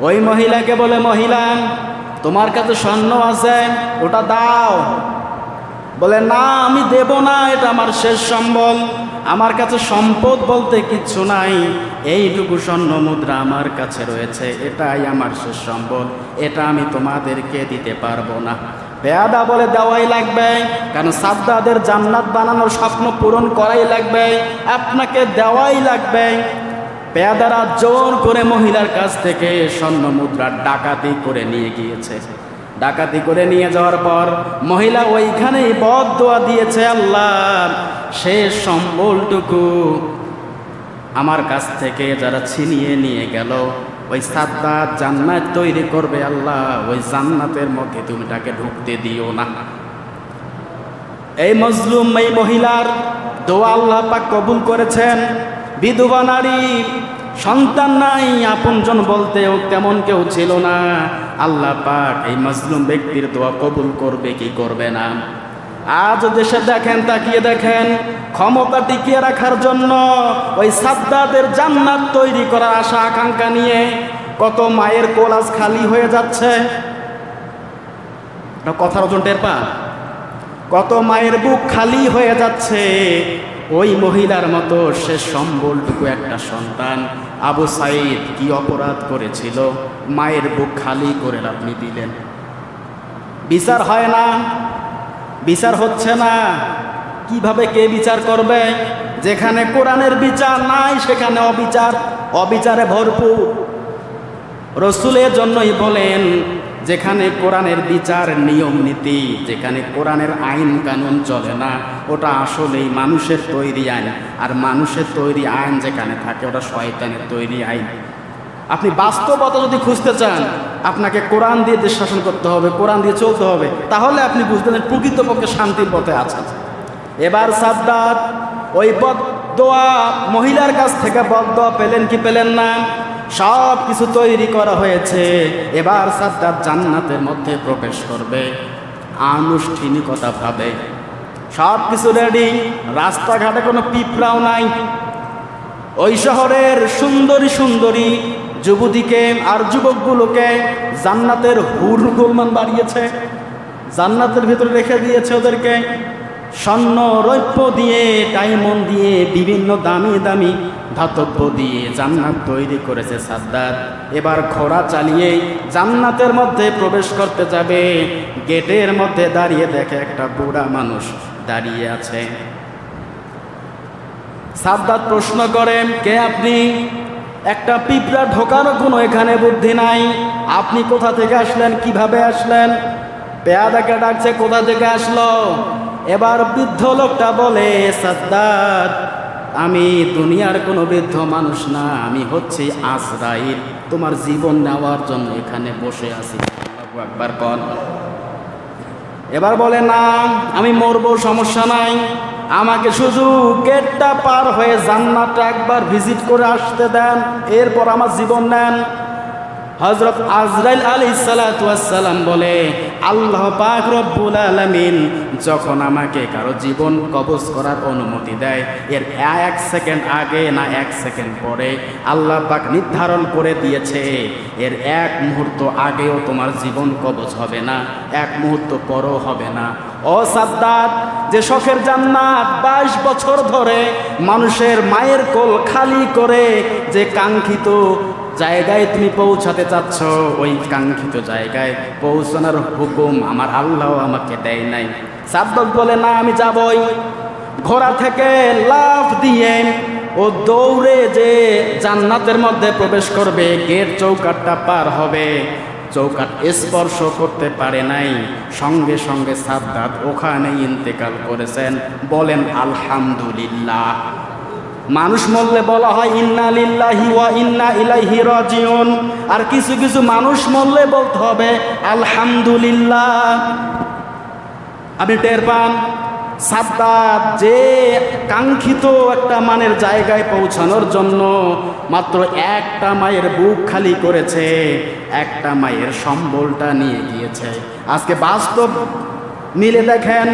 ওই মহিলাকে বলে, মহিলা তোমার কাছে স্বর্ণ আছে, ওটা দাও। বলে, না আমি দেব না, এটা আমার শেষ সম্বল, আমার কাছে সম্পদ বলতে কিচ্ছু নাই, এইটুকু স্বর্ণ মুদ্রা আমার কাছে রয়েছে, এটাই আমার শেষ সম্বল, এটা আমি তোমাদেরকে দিতে পারবো না। পেয়াদা বলে, দেওয়াই লাগবে, কারণ সাদ্দাদের জান্নাত বানানোর স্বপ্ন পূরণ করাই লাগবে, আপনাকে দেওয়াই লাগবে। পেয়াদারা জোর করে মহিলার কাছ থেকে স্বর্ণ মুদ্রা ডাকাতি করে নিয়ে গিয়েছে। ডাকাতি করে নিয়ে যাওয়ার পর মহিলা ওইখানেই বদদোয়া দিয়েছে, আল্লাহ শেষ সম্বলটুকু আমার কাছ থেকে যারা ছিনিয়ে নিয়ে গেল, ওই সাদ্দাত জান্নাত তৈরি করবে, আল্লাহ ওই জান্নাতের মধ্যে তুমি তাকে ঢুকতে দিও না। এই মজলুম এই মহিলার দোয়া আল্লাহ পাক কবুল করেছেন। বিধবা নারী, সন্তান নাই, আপনজন বলতেও তেমন কেউ ছিল না, আল্লাহ পাক এই মজলুম ব্যক্তির দোয়া কবুল করবে কি করবে না? আজ দেশে দেখেন, তাকিয়ে দেখেন, ক্ষমতা টিকিয়ে রাখার জন্য ওই সাদ্দাতের জান্নাত তৈরি করার আশা আকাঙ্ক্ষা নিয়ে কত মায়ের কোল আজ খালি হয়ে যাচ্ছে। কথার ওজন টের পান? কত মায়ের বুক খালি হয়ে যাচ্ছে। ওই মহিলার মতো শেষ সম্বলটুকু একটা সন্তান আবু সাইদ কি অপরাধ করেছিল, মায়ের বুক খালি করে আপনি দিলেন? বিচার হয় না, বিচার হচ্ছে না, কিভাবে কে বিচার করবে? যেখানে কোরআনের বিচার নাই সেখানে অবিচার, অবিচারে ভরপুর। রসুলের জন্যই বলেন, যেখানে কোরআনের বিচার নিয়ম নীতি, যেখানে কোরআনের আইন কানুন চলে না, ওটা আসলেই মানুষের তৈরি আইন। আর মানুষের তৈরি আইন যেখানে থাকে, ওটা শয়তানের তৈরি আইন। আপনি বাস্তবতা যদি খুঁজতে চান, আপনাকে কোরআন দিয়ে দেশ শাসন করতে হবে, কোরআন দিয়ে চলতে হবে, তাহলে আপনি বুঝবেন প্রকৃতপক্ষে শান্তির পথে আছেন। এবার সাদ্দাত ওই বদদোয়া মহিলার কাছ থেকে বদদোয়া পেলেন কি পেলেন না? সব কিছু তৈরি করা হয়েছে। এবার সাদ্দাত জান্নাতের মধ্যে প্রবেশ করবে আনুষ্ঠানিকতা ভাবে, সব কিছু রেডি, রাস্তাঘাটে কোনো পিঁপড়াও নাই। ওই শহরের সুন্দরী সুন্দরী যুবতীকে আর যুবকগুলোকে জান্নাতের হুর গোলমান বাড়িয়েছে, জান্নাতের ভিতরে রেখে দিয়েছে ওদেরকে। স্বর্ণ রৌপ্য দিয়ে, ডায়মন্ড দিয়ে, বিভিন্ন দামি দামি ধাতব্য দিয়ে জান্নাত তৈরি করেছে সাদ্দাত। এবার ঘোড়া চালিয়ে জান্নাতের মধ্যে প্রবেশ করতে যাবে, গেটের মধ্যে দাঁড়িয়ে দেখে একটা বুড়া মানুষ দাঁড়িয়ে আছে। সাদ্দাত প্রশ্ন করেন, কে আপনি? একটা পিঁপড়া ঢোকারও কোনো এখানে বুদ্ধি নাই, আপনি কোথা থেকে আসলেন, কিভাবে আসলেন? পেয়াদাকে ডাকছে, কোথা থেকে আসলো? এবার বৃদ্ধ লোকটা বলে, সাদ্দাত আমি দুনিয়ার কোনো বৃদ্ধ মানুষ না, আমি হচ্ছি আজরাইল, তোমার জীবন নেওয়ার জন্য এখানে বসে আছি। একবার কন। এবার বলে, না আমি মরবো, সমস্যা নাই, আমাকে শুধু গেটটা পার হয়ে জান্নাতটা একবার ভিজিট করে আসতে দেন, এরপর আমার জীবন নেন। হযরত আজরাইল আলাইহিস সালাতু ওয়াস সালাম বলে, আল্লাহ পাক রব্বুল আলামিন যখন আমাকে কারো জীবন কবজ করার অনুমতি দেয়, এর 1 সেকেন্ড আগে না 1 সেকেন্ড পরে আল্লাহ পাক নির্ধারণ করে দিয়েছে, এর 1 মুহূর্ত আগেও তোমার জীবন কবজ হবে না, 1 মুহূর্ত পরও হবে না। ও সাদ্দাত, যে শখের জান্নাত 22 বছর ধরে মানুষের মায়ের কোল খালি করে যে কাঙ্ক্ষিত জায়গায় তুমি পৌঁছাতে চাচ্ছ, ওই কাঙ্ক্ষিত জায়গায় পৌঁছানোর হুকুম আমার আল্লাহ আমাকে দেয় নাই। সাদ্দাত বলে, না আমি যাবই। ঘোড়া থেকে লাফ দিয়ে ও দৌড়ে যে জান্নাতের মধ্যে প্রবেশ করবে, গেট চৌকাটটা পার হবে, চৌকাট স্পর্শ করতে পারে নাই, সঙ্গে সঙ্গে সাদ্দাত ওখানে ইন্তেকাল করেছেন। বলেন আলহামদুলিল্লাহ। মানুষ মরলে বলা হয় ইন্না লিল্লাহি ওয়া ইন্না ইলাইহি রাজিউন, আর কিছু কিছু মানুষ মরলে বলতে হবে আলহামদুলিল্লাহ। আপনি টের পান, সাদ্দাত যে কাঙ্ক্ষিত একটা মানের জায়গায় পৌঁছানোর জন্য মাত্র একটা মায়ের বুক খালি করেছে, একটা মায়ের সম্বলটা নিয়ে গিয়েছে। আজকে বাস্তব মিলে দেখেন।